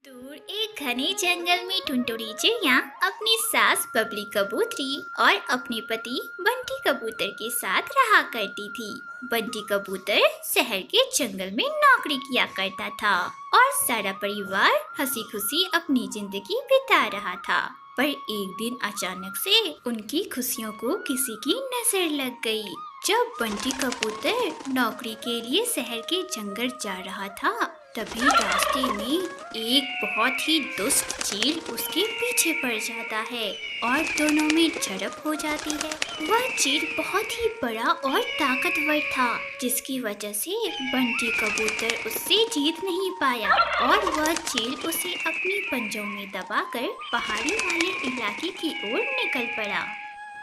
दूर एक घने जंगल में टुनटुनी चिड़िया अपनी सास बबली कबूतरी और अपने पति बंटी कबूतर के साथ रहा करती थी। बंटी कबूतर शहर के जंगल में नौकरी किया करता था और सारा परिवार हंसी खुशी अपनी जिंदगी बिता रहा था। पर एक दिन अचानक से उनकी खुशियों को किसी की नजर लग गई। जब बंटी कबूतर नौकरी के लिए शहर के जंगल जा रहा था, तभी रास्ते में एक बहुत ही दुष्ट चील उसके पीछे पड़ जाता है और दोनों में झड़प हो जाती है। वह चील बहुत ही बड़ा और ताकतवर था, जिसकी वजह से बंटी कबूतर उससे जीत नहीं पाया और वह चील उसे अपनी पंजों में दबाकर पहाड़ी वाले इलाके की ओर निकल पड़ा।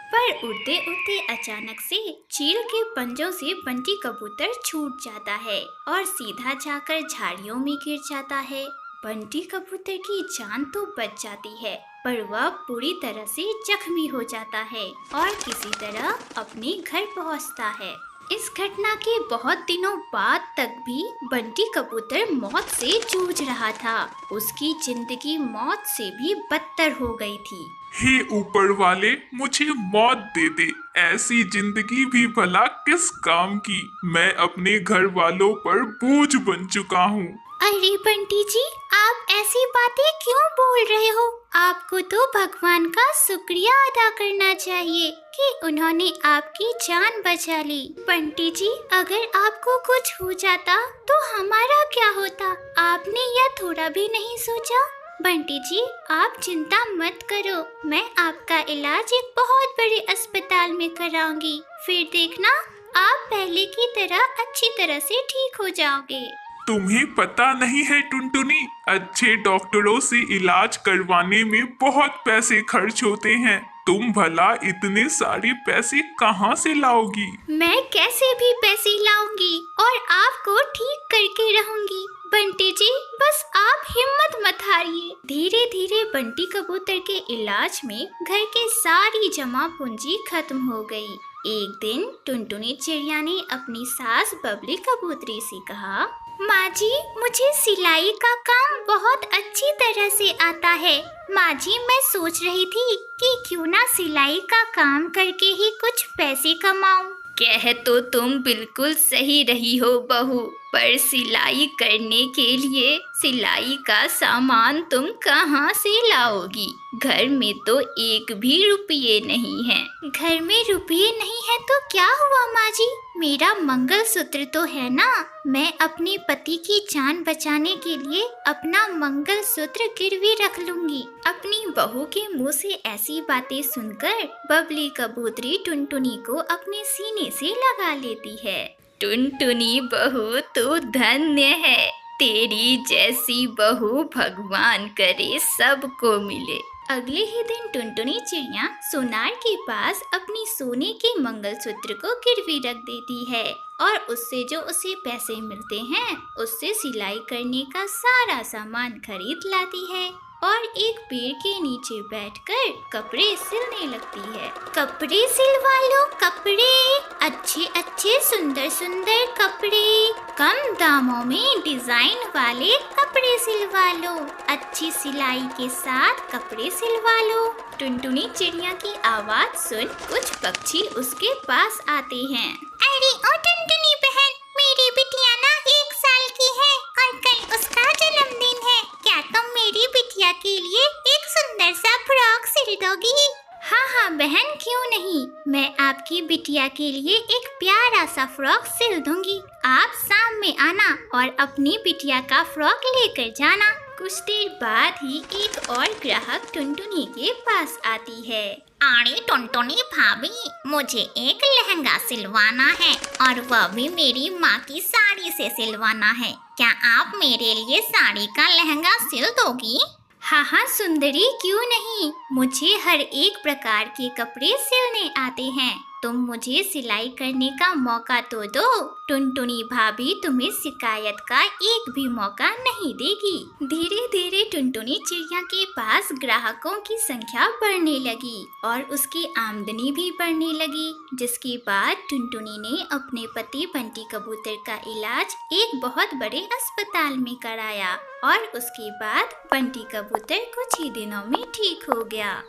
पर उड़ते उड़ते अचानक से चील के पंजों से बंटी कबूतर छूट जाता है और सीधा जाकर झाड़ियों में गिर जाता है। बंटी कबूतर की जान तो बच जाती है, पर वह पूरी तरह से जख्मी हो जाता है और किसी तरह अपने घर पहुंचता है। इस घटना के बहुत दिनों बाद तक भी बंटी कबूतर मौत से जूझ रहा था। उसकी जिंदगी मौत से भी बदतर हो गई थी। हे ऊपर वाले, मुझे मौत दे दे। ऐसी जिंदगी भी भला किस काम की। मैं अपने घर वालों पर बोझ बन चुका हूँ। अरे बंटी जी, आप ऐसी बातें क्यों बोल रहे हो? आपको तो भगवान का शुक्रिया अदा करना चाहिए कि उन्होंने आपकी जान बचा ली। बंटी जी, अगर आपको कुछ हो जाता तो हमारा क्या होता? आपने यह थोड़ा भी नहीं सोचा? बंटी जी, आप चिंता मत करो, मैं आपका इलाज एक बहुत बड़े अस्पताल में कराऊंगी। फिर देखना, आप पहले की तरह अच्छी तरह से ठीक हो जाओगे। तुम्हें पता नहीं है टुनटुनी, अच्छे डॉक्टरों से इलाज करवाने में बहुत पैसे खर्च होते हैं। तुम भला इतने सारे पैसे कहाँ से लाओगी? मैं कैसे भी पैसे लाऊंगी और आपको ठीक करके रहूंगी। बंटी जी, बस आप हिम्मत मत हारिए। धीरे धीरे बंटी कबूतर के इलाज में घर के सारी जमा पूंजी खत्म हो गई। एक दिन टुनटुनी चिड़िया ने अपनी सास बबली कबूतरी से कहा, माँ जी, मुझे सिलाई का काम बहुत अच्छी तरह से आता है। माँ जी, मैं सोच रही थी कि क्यों ना सिलाई का काम करके ही कुछ पैसे कमाऊं। कह तो तुम बिल्कुल सही रही हो बहू, पर सिलाई करने के लिए सिलाई का सामान तुम कहाँ से लाओगी? घर में तो एक भी रुपये नहीं है। घर में रुपये नहीं है तो क्या हुआ माँ जी? मेरा मंगलसूत्र तो है ना। मैं अपने पति की जान बचाने के लिए अपना मंगलसूत्र गिरवी रख लूंगी। अपनी बहू के मुंह से ऐसी बातें सुनकर बबली कबूतरी टुनटुनी को अपने सीने से लगा लेती है। टुनटुनी बहू तो धन्य है, तेरी जैसी बहू भगवान करे सबको मिले। अगले ही दिन टुनटुनी चिड़िया सोनार के पास अपनी सोने के मंगलसूत्र को गिरवी रख देती है और उससे जो उसे पैसे मिलते हैं उससे सिलाई करने का सारा सामान खरीद लाती है और एक पेड़ के नीचे बैठकर कपड़े सिलने लगती है। कपड़े सिलवा लो कपड़े, अच्छे अच्छे सुंदर सुंदर कपड़े, कम दामों में डिजाइन वाले कपड़े सिलवा लो, अच्छी सिलाई के साथ कपड़े सिलवा लो। टुनटुनी चिड़िया की आवाज सुन कुछ पक्षी उसके पास आते हैं। अरे ओ टुनटुनी बहन, मेरी बिटिया ना 1 साल की है और कल उसका जन्मदिन है। क्या तुम मेरी बिटिया के लिए एक सुंदर सा फ्रॉक सिल दोगी? हाँ हाँ बहन, क्यों नहीं, मैं आपकी बिटिया के लिए एक प्यारा सा फ्रॉक सिल दूंगी। आप शाम में आना और अपनी बिटिया का फ्रॉक लेकर जाना। कुछ देर बाद ही एक और ग्राहक टुनटुनी के पास आती है। अरे टुनटुनी भाभी, मुझे एक लहंगा सिलवाना है और वह भी मेरी माँ की साड़ी से सिलवाना है। क्या आप मेरे लिए साड़ी का लहंगा सिल दोगी? हाँ हाँ सुंदरी, क्यों नहीं, मुझे हर एक प्रकार के कपड़े सिलने आते हैं। तुम मुझे सिलाई करने का मौका तो दो। टुनटुनी भाभी तुम्हें शिकायत का एक भी मौका नहीं देगी। धीरे धीरे टुनटुनी चिड़िया के पास ग्राहकों की संख्या बढ़ने लगी और उसकी आमदनी भी बढ़ने लगी, जिसके बाद टुनटुनी ने अपने पति बंटी कबूतर का इलाज एक बहुत बड़े अस्पताल में कराया और उसके बाद बंटी कबूतर कुछ ही दिनों में ठीक हो गया।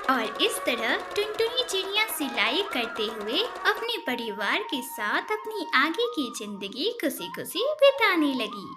और इस तरह टुनटुनी चिड़िया सिलाई करते हुए अपने परिवार के साथ अपनी आगे की जिंदगी खुशी खुशी बिताने लगी।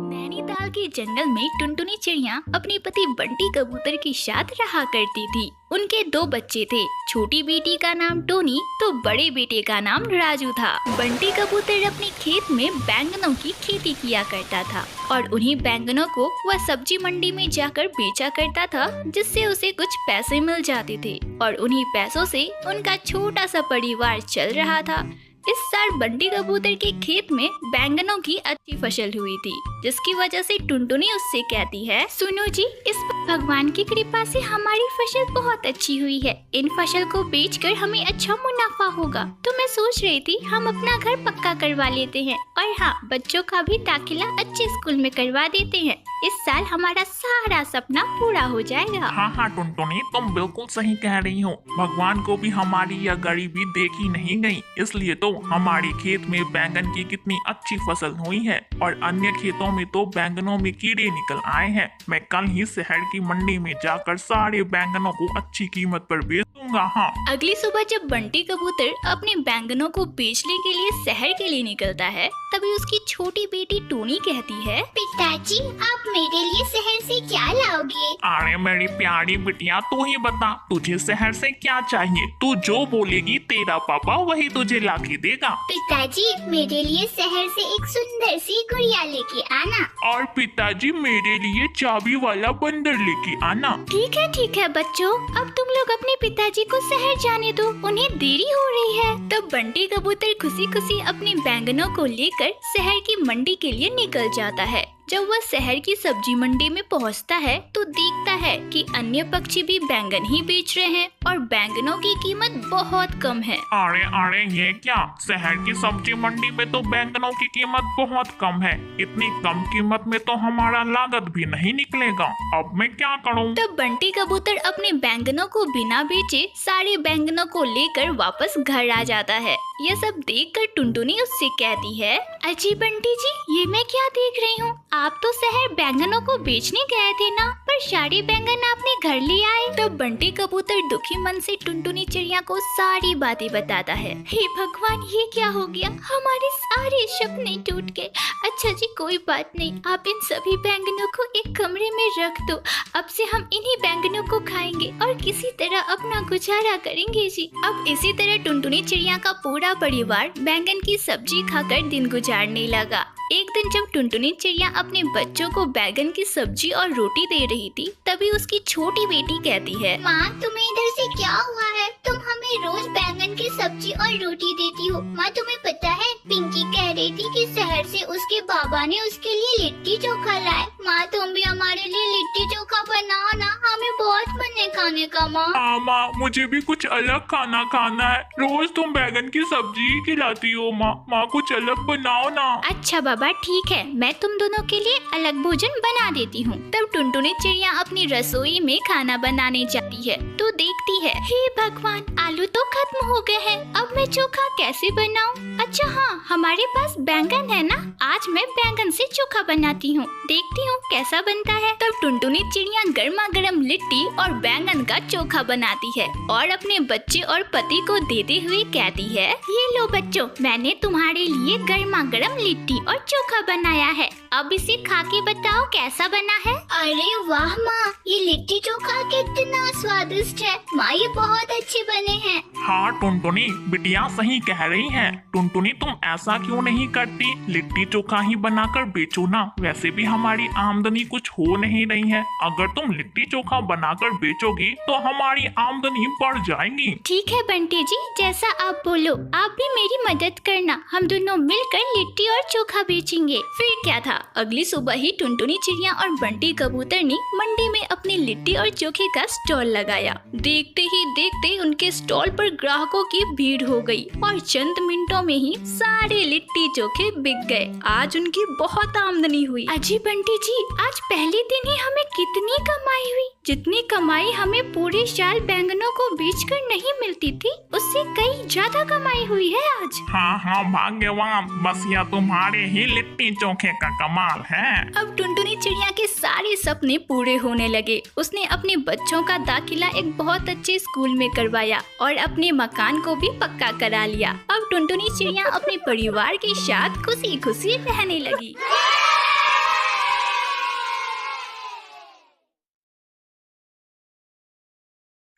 नैनीताल के जंगल में टुनटुनी चिड़िया अपने पति बंटी कबूतर के साथ रहा करती थी। उनके 2 बच्चे थे। छोटी बेटी का नाम टोनी तो बड़े बेटे का नाम राजू था। बंटी कबूतर अपने खेत में बैंगनों की खेती किया करता था और उन्हीं बैंगनों को वह सब्जी मंडी में जाकर बेचा करता था, जिससे उसे कुछ पैसे मिल जाते थे और उन्हीं पैसों से उनका छोटा सा परिवार चल रहा था। इस साल बंटी कबूतर के खेत में बैंगनों की अच्छी फसल हुई थी, जिसकी वजह से टुनटुनी उससे कहती है, सुनो जी, इस भगवान की कृपा से हमारी फसल बहुत अच्छी हुई है। इन फसल को बेचकर हमें अच्छा मुनाफा होगा, तो मैं सोच रही थी हम अपना घर पक्का करवा लेते हैं और हाँ, बच्चों का भी दाखिला अच्छे स्कूल में करवा देते हैं। इस साल हमारा सारा सपना पूरा हो जाएगा। हाँ टुनटुनी, तुम बिल्कुल सही कह रही हो। भगवान को भी हमारी यह गरीबी देखी नहीं गई, इसलिए तो हमारे खेत में बैंगन की कितनी अच्छी फसल हुई है और अन्य खेतों में तो बैंगनों में कीड़े निकल आए हैं। मैं कल ही शहर की मंडी में जाकर सारे बैंगनों को अच्छी कीमत पर बेच दूंगा। हाँ। अगली सुबह जब बंटी कबूतर अपने बैंगनों को बेचने के लिए शहर के लिए निकलता है, तभी उसकी छोटी बेटी टोनी कहती है, पिताजी, आप मेरे लिए शहर से क्या लाओगे? अरे मेरी प्यारी बिटिया, तू ही बता, तुझे शहर से क्या चाहिए? तू जो बोलेगी तेरा पापा वही तुझे ला के देगा। पिताजी, मेरे लिए शहर से एक सुंदर सी गुड़िया लेके आना। और पिताजी, मेरे लिए चाबी वाला बंदर लेके आना। ठीक है बच्चों, अब तुम लोग अपने पिताजी को शहर जाने दो, उन्हें देरी हो रही है। तब बंटी कबूतर खुशी खुशी अपने बैंगनों को लेकर शहर की मंडी के लिए निकल जाता है। जब वह शहर की सब्जी मंडी में पहुंचता है तो देखता है कि अन्य पक्षी भी बैंगन ही बेच रहे हैं और बैंगनों की कीमत बहुत कम है। अरे ये क्या? शहर की सब्जी मंडी में तो बैंगनों की कीमत बहुत कम है। इतनी कम कीमत में तो हमारा लागत भी नहीं निकलेगा। अब मैं क्या करूं? तब बंटी कबूतर अपने बैंगनों को बिना बेचे सारे बैंगनों को लेकर वापस घर आ जाता है। यह सब देखकर टुनटुनी उससे कहती है, अजी बंटी जी, ये मैं क्या देख रही हूँ? आप तो शहर बैंगनों को बेचने गए थे ना, पर सारे बैंगन आपने घर ले आए। तब बंटी कबूतर दुखी मन से टुनटुनी चिड़िया को सारी बातें बताता है। हे भगवान, ये क्या हो गया? हमारे सारे सपने टूट गए। अच्छा जी, कोई बात नहीं, आप इन सभी बैंगनों को एक कमरे में रख दो। अब से हम इन्हीं बैंगनों को खाएंगे और किसी तरह अपना गुजारा करेंगे जी। अब इसी तरह टुनटुनी चिड़िया का पूरा परिवार बैंगन की सब्जी खाकर दिन गुजारने लगा। एक दिन जब टुनटुनी चिड़िया अपने बच्चों को बैंगन की सब्जी और रोटी दे रही थी, तभी उसकी छोटी बेटी कहती है, माँ, तुम्हें इधर से क्या हुआ है? तुम हमें रोज बैंगन की सब्जी और रोटी देती हो। माँ, तुम्हें पता है, पिंकी कह रही थी कि शहर से उसके बाबा ने उसके लिए लिट्टी चोखा लाए। माँ, तुम भी हमारे लिए लिट्टी चोखा बनाओ ना, हमें बहुत मन है खाने का। माँ, माँ, मुझे भी कुछ अलग खाना खाना है। रोज तुम बैंगन की सब्जी ही खिलाती हो। माँ, कुछ अलग बनाओ ना। अच्छा बाबा, ठीक है, मैं तुम दोनों के लिए अलग भोजन बना देती हूँ। तब टुनटुनी चिड़िया अपनी रसोई में खाना बनाने जाती है तो देखती है, हे भगवान, आलू तो खत्म हो गए हैं। अब मैं चोखा कैसे बनाऊँ? अच्छा हाँ, हमारे पास बैंगन है ना, आज मैं बैंगन से चोखा बनाती हूँ, देखती हूँ कैसा बनता है। तब टुनटुनी चिड़िया गर्मा गर्म लिट्टी और बैंगन का चोखा बनाती है और अपने बच्चे और पति को देते हुए कहती है, ये लो बच्चों, मैंने तुम्हारे लिए गर्मा गर्म लिट्टी और चोखा बनाया है। अब इसे खा के बताओ कैसा बना है। अरे वाह माँ, ये लिट्टी चोखा कितना स्वादिष्ट है। माँ ये बहुत अच्छे बने हैं। हाँ टुनटुनी, बिटिया सही कह रही है। टुनटुनी तुम ऐसा क्यों नहीं करती, लिट्टी चोखा ही बनाकर बेचो ना। वैसे भी हमारी आमदनी कुछ हो नहीं रही है। अगर तुम लिट्टी चोखा बनाकर बेचोगी तो हमारी आमदनी बढ़ जाएगी। ठीक है बंटी जी, जैसा आप बोलो। आप भी मेरी मदद करना, हम दोनों मिलकर लिट्टी और चोखा बेचेंगे। फिर क्या था, अगली सुबह ही टुनटुनी चिड़िया और बंटी कबूतर ने मंडी में अपनी लिट्टी और चोखे का स्टॉल लगाया। देखते ही देखते उनके स्टॉल पर ग्राहकों की भीड़ हो गई और चंद मिनटों में ही सारे लिट्टी चोखे बिक गए। आज उनकी बहुत आमदनी हुई। अजी बंटी जी, आज पहले दिन ही हमें कितनी कमाई हुई। जितनी कमाई हमें पूरे साल बैंगनों को बेचकर नहीं मिलती थी, उससे कई ज्यादा कमाई हुई है आज। हाँ भाग्यवान, बस यह तुम्हारे ही लिट्टी चोखे का कमाल है। अब टुनटुनी चिड़िया के सारे सपने पूरे होने लगे। उसने अपने बच्चों का दाखिला एक बहुत अच्छे स्कूल में करवाया और अपने मकान को भी पक्का करा लिया। अब टुनटुनी चिड़िया अपने परिवार के साथ खुशी खुशी रहने लगी।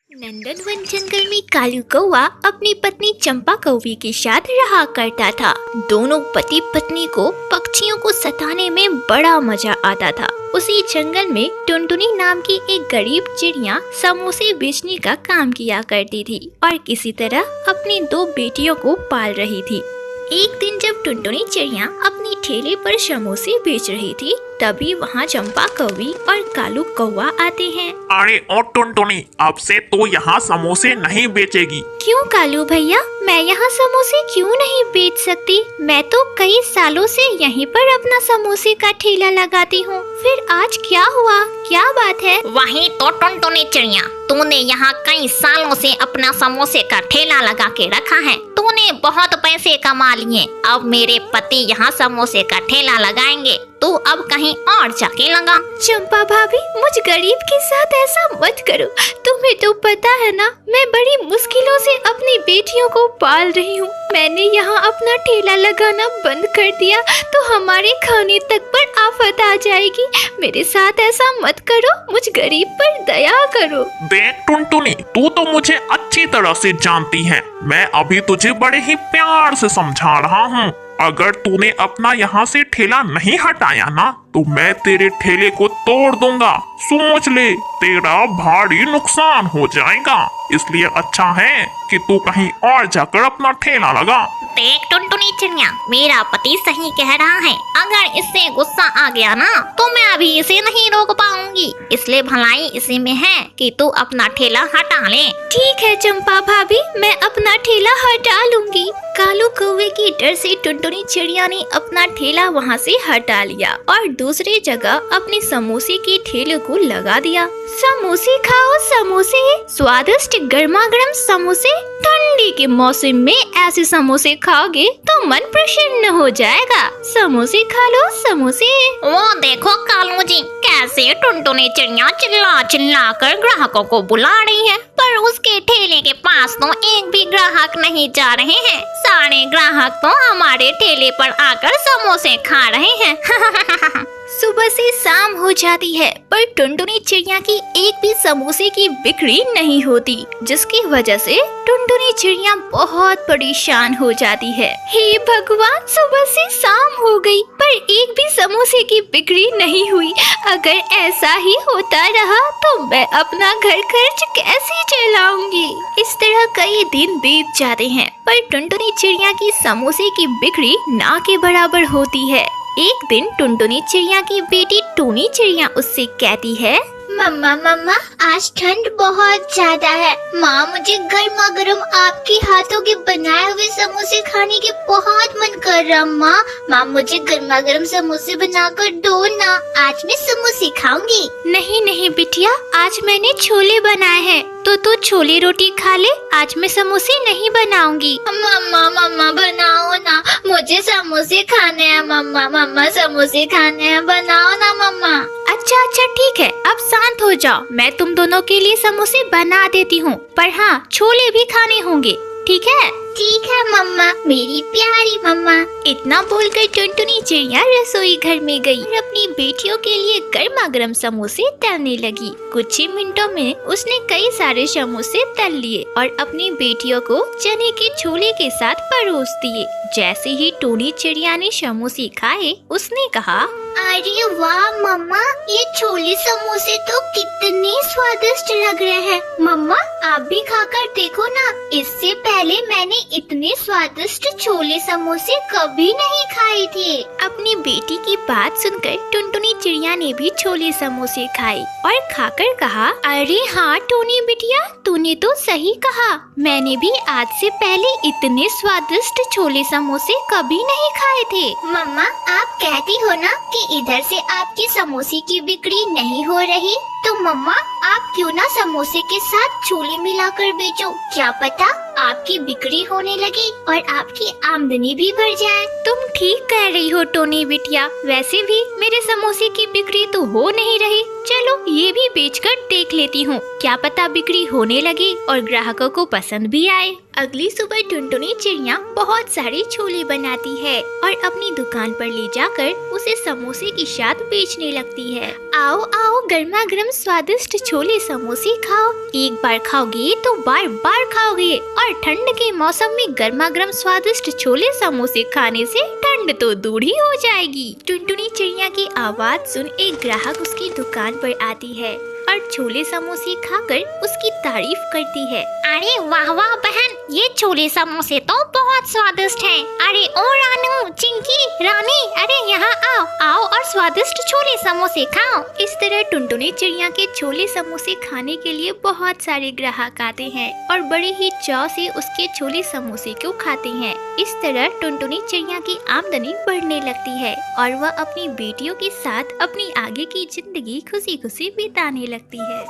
नंदनवन जंगल में कालू कौवा अपनी पत्नी चंपा कौवी के साथ रहा करता था। दोनों पति पत्नी को पक्षियों को सताने में बड़ा मजा आता था। उसी जंगल में टुनटुनी नाम की एक गरीब चिड़िया समोसे बेचने का काम किया करती थी और किसी तरह अपनी 2 बेटियों को पाल रही थी। एक दिन जब टुनटुनी चिड़िया अपनी ठेले पर समोसे बेच रही थी, तभी वहाँ चंपा कौवी और कालू कौवा आते हैं। अरे ओ टुनटुनी, अब से तो यहाँ समोसे नहीं बेचेगी। क्यों कालू भैया, मैं यहाँ समोसे क्यों नहीं बेच सकती? मैं तो कई सालों से यहीं पर अपना समोसे का ठेला लगाती हूँ। फिर आज क्या हुआ, क्या बात है? वही तो टुनटुनी चिड़िया, तूने यहाँ कई सालों से अपना समोसे का ठेला लगा के रखा है। तूने बहुत पैसे कमा लिए। अब मेरे पति यहाँ समोसे का ठेला लगाएंगे, तू अब कहीं और जाके लगा। चंपा भाभी, मुझ गरीब के साथ ऐसा मत करो। तुम्हें तो पता है ना, मैं बड़ी मुश्किलों से अपनी बेटियों को पाल रही हूँ। मैंने यहाँ अपना ठेला लगाना बंद कर दिया तो हमारे खाने तक पर आफत आ जाएगी। मेरे साथ ऐसा मत करो, मुझ गरीब पर दया करो। देख टुनटुनी, तू तो मुझे अच्छी तरह से जानती है। मैं अभी तुझे बड़े ही प्यार से समझा रहा हूँ। अगर तूने अपना यहाँ से ठेला नहीं हटाया ना, तो मैं तेरे ठेले को तोड़ दूंगा। सोच ले, तेरा भारी नुकसान हो जाएगा। इसलिए अच्छा है कि तू कहीं और जाकर अपना ठेला लगा। देख टुनटुनी चिड़िया, मेरा पति सही कह रहा है। अगर इससे गुस्सा आ गया ना, तो मैं अभी इसे नहीं रोक पाऊंगी। इसलिए भलाई इसी में है कि तू अपना ठेला हटा ले। ठीक है चंपा भाभी, मैं अपना ठेला हटा लूंगी। कालू कौवे की डर से टुनटुनी चिड़िया ने अपना ठेला वहाँ से हटा लिया और दूसरी जगह अपने समोसे के ठेले को लगा दिया। समोसे खाओ समोसे, स्वादिष्ट गर्मा गर्म समोसे। ठंडी के मौसम में ऐसे समोसे खाओगे तो मन प्रसन्न हो जाएगा। समोसे खा लो समोसे। वो देखो कालू जी, कैसे टुनटुनी चिड़िया चिल्ला चिल्ला कर ग्राहकों को बुला रही है, पर उसके ठेले के पास तो एक भी ग्राहक नहीं जा रहे हैं। सारे ग्राहक तो हमारे ठेले पर आकर समोसे खा रहे हैं। सुबह से शाम हो जाती है, पर टुनटुनी चिड़िया की एक भी समोसे की बिक्री नहीं होती, जिसकी वजह से टुनटुनी चिड़िया बहुत परेशान हो जाती है। हे भगवान, सुबह से शाम हो गई पर एक भी समोसे की बिक्री नहीं हुई। अगर ऐसा ही होता रहा तो मैं अपना घर खर्च कैसे चलाऊंगी? इस तरह कई दिन बीत जाते हैं, पर टुनटुनी चिड़िया की समोसे की बिक्री ना के बराबर होती है। एक दिन टुनटुनी चिड़िया की बेटी टूनी चिड़िया उससे कहती है, मम्मा मम्मा, आज ठंड बहुत ज्यादा है। माँ, मुझे गर्मा गर्म आपके हाथों के बनाए हुए समोसे खाने के बहुत मन कर रहा। माँ मुझे गर्मा गर्म समोसे बनाकर दो ना, आज मैं समोसे खाऊंगी। नहीं नहीं बिटिया, आज मैंने छोले बनाए हैं तो तू छोले रोटी खा ले। आज मैं समोसे नहीं बनाऊंगी। मम्मा बनाओ ना, मुझे समोसे खाने हैं। मम्मा समोसे खाने हैं, बनाओ ना मम्मा। अच्छा ठीक है, अब शांत हो जाओ। मैं तुम दोनों के लिए समोसे बना देती हूँ, पर हाँ, छोले भी खाने होंगे। ठीक है? ठीक है मम्मा, मेरी प्यारी मम्मा। इतना बोलकर टुनटुनी चिड़िया रसोई घर में गई और अपनी बेटियों के लिए गर्मा गर्म समोसे तलने लगी। कुछ ही मिनटों में उसने कई सारे समोसे तल लिए और अपनी बेटियों को चने के छोले के साथ परोस दिए। जैसे ही टोनी चिड़िया ने समोसे खाए, उसने कहा, अरे वाह मम्मा, ये छोले समोसे तो कितने स्वादिष्ट लग रहे हैं। मम्मा आप भी खाकर देखो ना, इससे पहले मैंने इतने स्वादिष्ट छोले समोसे कभी नहीं खाए थे। अपनी बेटी की बात सुनकर टुनटुनी चिड़िया ने भी छोले समोसे खाए और खाकर कहा, अरे हाँ टोनी बिटिया, तूने तो सही कहा। मैंने भी आज से पहले इतने स्वादिष्ट छोले समोसे कभी नहीं खाए थे। मम्मा आप कहती हो ना कि इधर से आपकी समोसे की बिक्री नहीं हो रही, तो मम्मा आप क्यों ना समोसे के साथ छोले मिलाकर बेचो। क्या पता आपकी बिक्री होने लगे और आपकी आमदनी भी बढ़ जाए। तुम ठीक कह रही हो टोनी बिटिया, वैसे भी मेरे समोसे की बिक्री तो हो नहीं रही। चलो ये भी बेचकर देख लेती हूँ, क्या पता बिक्री होने लगे और ग्राहकों को पसंद भी आए। अगली सुबह टुनटुनी चिड़िया बहुत सारे छोले बनाती है और अपनी दुकान पर ले जाकर उसे समोसे के साथ बेचने लगती है। आओ आओ, गर्मा गर्म स्वादिष्ट छोले समोसे खाओ। एक बार खाओगे तो बार बार खाओगे और ठंड के मौसम में गर्मा गर्म स्वादिष्ट छोले समोसे खाने से ठंड तो दूर ही हो जाएगी। टुनटुनी चिड़िया की आवाज सुन एक ग्राहक उसकी दुकान पर आती है और छोले समोसे खाकर उसकी तारीफ करती है। अरे वाह वाह बहन, ये छोले समोसे तो बहुत स्वादिष्ट हैं। अरे ओ रानू, चिंकी, रानी, अरे यहाँ आओ आओ और स्वादिष्ट छोले समोसे खाओ। इस तरह टुनटुनी चिड़िया के छोले समोसे खाने के लिए बहुत सारे ग्राहक आते हैं और बड़े ही चाव से उसके छोले समोसे को खाते हैं। इस तरह टुनटुनी चिड़िया की आमदनी बढ़ने लगती है और वह अपनी बेटियों के साथ अपनी आगे की जिंदगी खुशी खुशी बिताने लगती है।